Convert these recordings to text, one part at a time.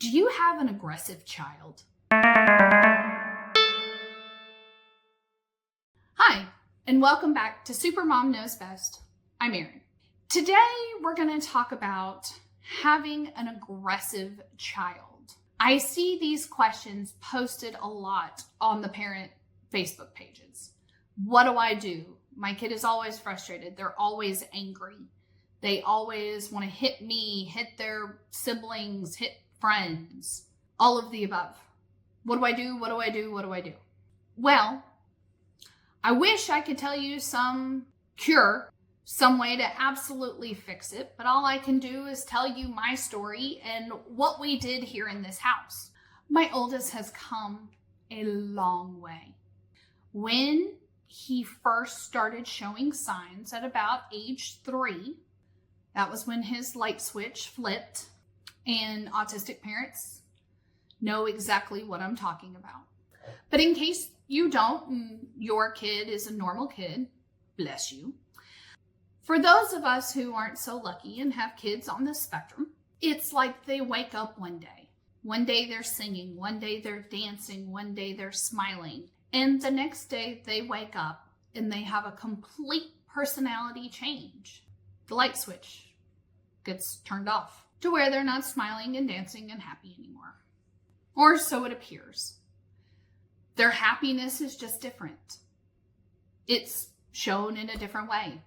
Do you have an aggressive child? Hi, and welcome back to Supermom Knows Best. I'm Erin. Today, we're going to talk about having an aggressive child. I see these questions posted a lot on the parent Facebook pages. What do I do? My kid is always frustrated. They're always angry. They always want to hit me, hit their siblings, hit friends, all of the above. What do I do? What do I do? What do I do? Well, I wish I could tell you some cure, some way to absolutely fix it, but all I can do is tell you my story and what we did here in this house. My oldest has come a long way. When he first started showing signs at about age 3, that was when his light switch flipped, and autistic parents know exactly what I'm talking about. But in case you don't, and your kid is a normal kid, bless you. For those of us who aren't so lucky and have kids on the spectrum, it's like they wake up one day. One day they're singing, one day they're dancing, one day they're smiling. And the next day they wake up and they have a complete personality change. The light switch gets turned off to where they're not smiling and dancing and happy anymore. Or so it appears. Their happiness is just different. It's shown in a different way.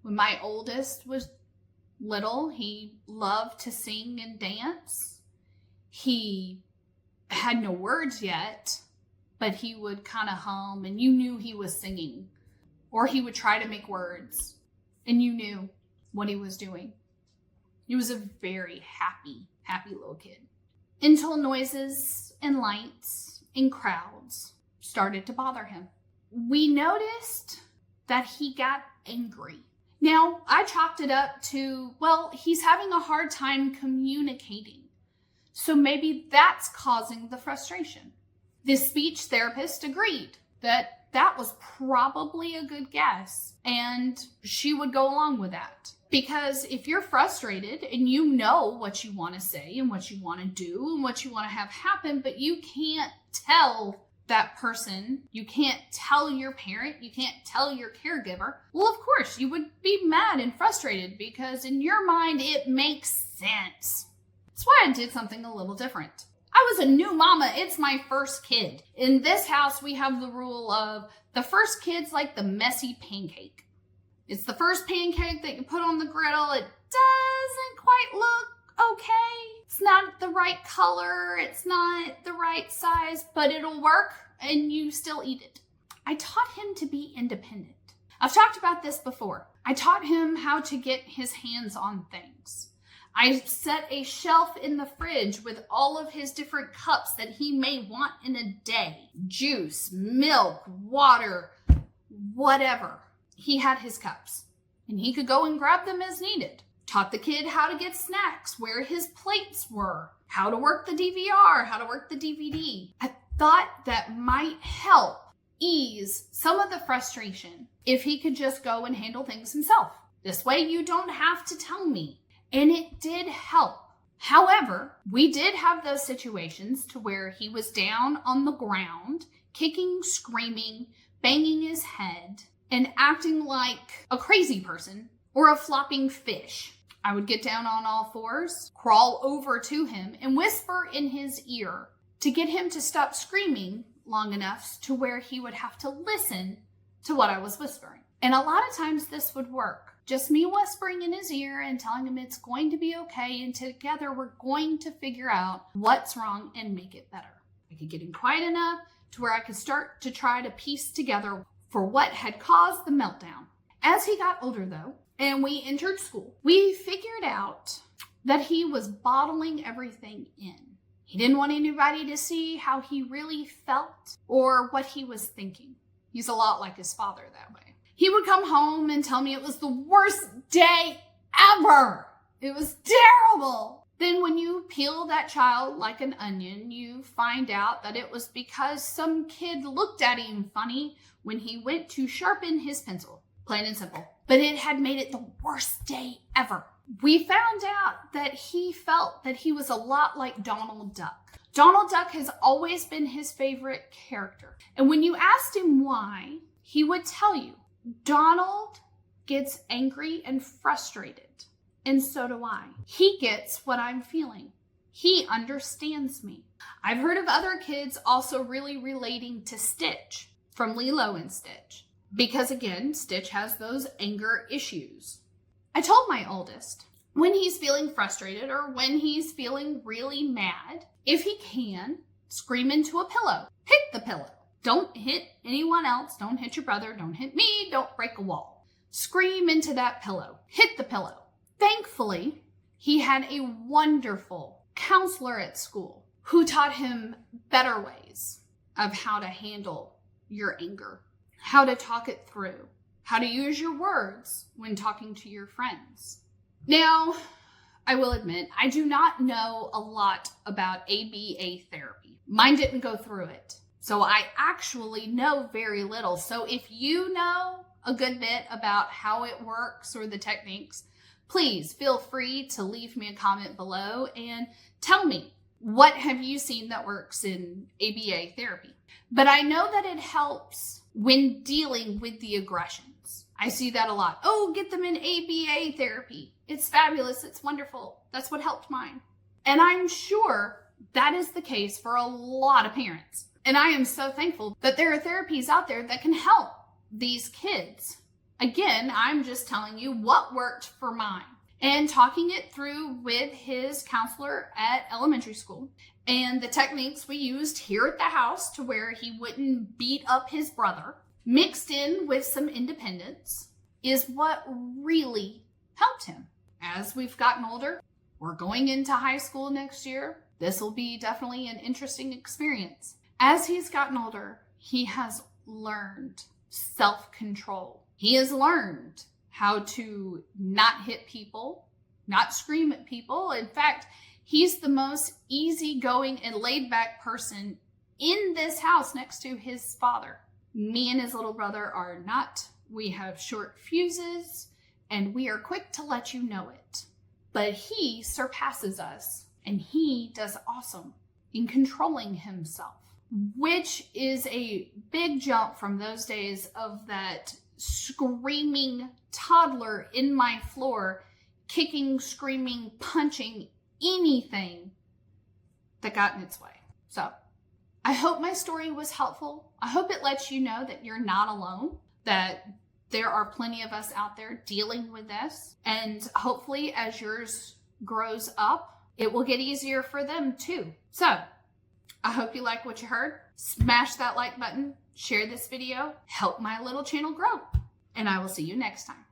When my oldest was little, he loved to sing and dance. He had no words yet, but he would kind of hum and you knew he was singing. Or he would try to make words and you knew what he was doing. He was a very happy little kid. Until noises and lights and crowds started to bother him. We noticed that he got angry. Now, I chalked it up to, well, he's having a hard time communicating. So maybe that's causing the frustration. The speech therapist agreed that that was probably a good guess, and she would go along with that. Because if you're frustrated and you know what you want to say and what you want to do and what you want to have happen, but you can't tell that person, you can't tell your parent, you can't tell your caregiver, well, of course, you would be mad and frustrated because in your mind, it makes sense. That's why I did something a little different. I was a new mama. It's my first kid. In this house, we have the rule of the first kid's like the messy pancake. It's the first pancake that you put on the griddle. It doesn't quite look okay. It's not the right color. It's not the right size, but it'll work and you still eat it. I taught him to be independent. I've talked about this before. I taught him how to get his hands on things. I set a shelf in the fridge with all of his different cups that he may want in a day. Juice, milk, water, whatever. He had his cups and he could go and grab them as needed. Taught the kid how to get snacks, where his plates were, how to work the DVR, how to work the DVD. I thought that might help ease some of the frustration if he could just go and handle things himself. This way you don't have to tell me. And it did help. However, we did have those situations to where he was down on the ground, kicking, screaming, banging his head, and acting like a crazy person or a flopping fish. I would get down on all fours, crawl over to him, and whisper in his ear to get him to stop screaming long enough to where he would have to listen to what I was whispering. And a lot of times this would work. Just me whispering in his ear and telling him it's going to be okay, and together we're going to figure out what's wrong and make it better. I could get him quiet enough to where I could start to try to piece together for what had caused the meltdown. As he got older though, and we entered school, we figured out that he was bottling everything in. He didn't want anybody to see how he really felt or what he was thinking. He's a lot like his father that way. He would come home and tell me it was the worst day ever. It was terrible. Then when you peel that child like an onion, you find out that it was because some kid looked at him funny when he went to sharpen his pencil. Plain and simple. But it had made it the worst day ever. we found out that he felt that he was a lot like Donald Duck. Donald Duck has always been his favorite character. And when you asked him why, he would tell you, Donald gets angry and frustrated. And so do I. He gets what I'm feeling. He understands me. I've heard of other kids also really relating to Stitch from Lilo and Stitch. Because again, Stitch has those anger issues. I told my oldest, when he's feeling frustrated or when he's feeling really mad, if he can, scream into a pillow. Hit the pillow. Don't hit anyone else. Don't hit your brother. Don't hit me. Don't break a wall. Scream into that pillow. Hit the pillow. Thankfully, he had a wonderful counselor at school who taught him better ways of how to handle your anger, how to talk it through, how to use your words when talking to your friends. Now, I will admit, I do not know a lot about ABA therapy. Mine didn't go through it, so I actually know very little. So if you know a good bit about how it works or the techniques, please feel free to leave me a comment below and tell me, what have you seen that works in ABA therapy? But I know that it helps when dealing with the aggressions. I see that a lot. Oh, get them in ABA therapy. It's fabulous. It's wonderful. That's what helped mine. And I'm sure that is the case for a lot of parents. And I am so thankful that there are therapies out there that can help these kids. Again, I'm just telling you what worked for mine and talking it through with his counselor at elementary school and the techniques we used here at the house to where he wouldn't beat up his brother, mixed in with some independence, is what really helped him. As we've gotten older, we're going into high school next year. This will be definitely an interesting experience. As he's gotten older, he has learned self-control. He has learned how to not hit people, not scream at people. In fact, he's the most easygoing and laid-back person in this house next to his father. Me and his little brother are not. We have short fuses, and we are quick to let you know it. But he surpasses us, and he does awesome in controlling himself, which is a big jump from those days of that screaming toddler in my floor, kicking, screaming, punching anything that got in its way. So I hope my story was helpful. I hope it lets you know that you're not alone, that there are plenty of us out there dealing with this. And hopefully as yours grows up, it will get easier for them too. So I hope you like what you heard. Smash that like button, share this video, help my little channel grow, and I will see you next time.